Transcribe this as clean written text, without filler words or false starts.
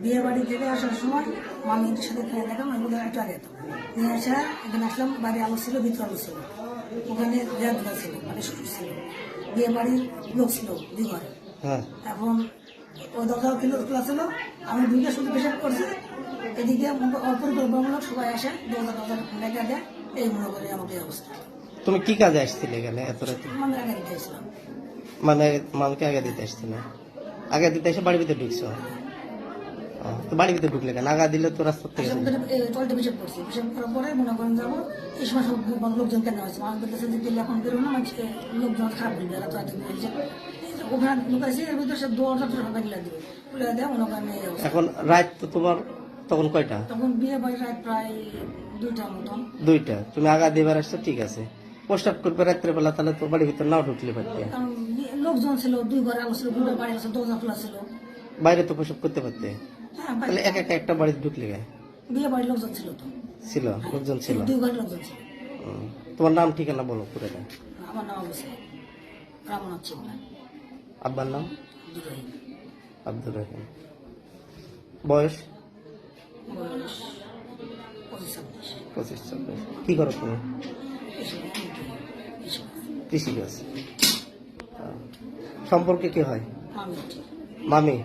বিয়ে বাড়ি থেকে আসার সময় মামির সাথে খেয়ে দেখলাম এগুলো একটু আগে তো নিয়ে আসা এখানে আসলাম, বাড়ি আলো ছিল, ভিতরে আলো ছিল, ওখানে দেওয়া ছিল, মানে শ্বশুর ছিল, বিয়ে বাড়ির লোক ছিল দুই ঘরে। এখন ওই দরজা খোলা ছিল, আমি দুইটা শুধু পেশাব করছি, এদিকে অপরিকল্পনামূলক সবাই আসে, দরজা লেখা দেয়, এই মনে করে আমাকে এই অবস্থা। তুমি কি কাজে আসছিলে এখানে এত রাতে? আমি আগে দিতে এসেছিলাম। মানে মামকে আগে দিতে আসছিলে? আগে দিতে এসে বাড়ির ভিতরে ঢুকছো? তো বাড়ির ভিতরে ঢুকলে কেন? আগা দিলে তো রাস্তা থেকে টয়লেটে পেশাব করছি, পেশাব করার পরে মনে করেন যাবো, এই সময় সব লোকজন কেন হয়েছে, আমাদের কাছে যে দিলে এখন বেরোনো লোকজন খারাপ দিবে, এরা তো ওখানে লুকাইছে, এর ভিতরে সব দরজা সবাই খুলে দিবে, খুলে দেয় মনে করেন। এখন রাত তো তোমার তখন কয়টা? তখন বিয়ে বাড়ি রাত প্রায় 2টার মতন। 2টা। তুমি আগা দিবার আসছো, ঠিক আছে, প্রস্তাব করবে রাত্রে বেলা, তাহলে তো বাড়ির ভিতরে নাও ঢুকলে পারতে। কারণ লোকজন ছিল, দুই ঘরে আলো ছিল, দুটো বাড়ি আছে, দরজা খোলা ছিল, বাইরে তো প্রস্তাব করতে পারতে। হ্যাঁ, তাহলে একটা বাড়িতে ঢুকলে গে? বিয়ে বাড়ির লোকজন ছিল তো, ছিল, লোকজন ছিল, দুই ঘরে লোকজন ছিল। তোমার নাম ঠিকানা বলো পুরো। আমার নাম হচ্ছে রামনাথ চিন্তা। আব্বার নাম? আব্দুর রহিম। আব্দুর রহিম। বয়স? বয়স 25-26। 25-26। কি করো তুমি? কৃষিকাজ। সম্পর্কে কি হয়? মামি। মামি?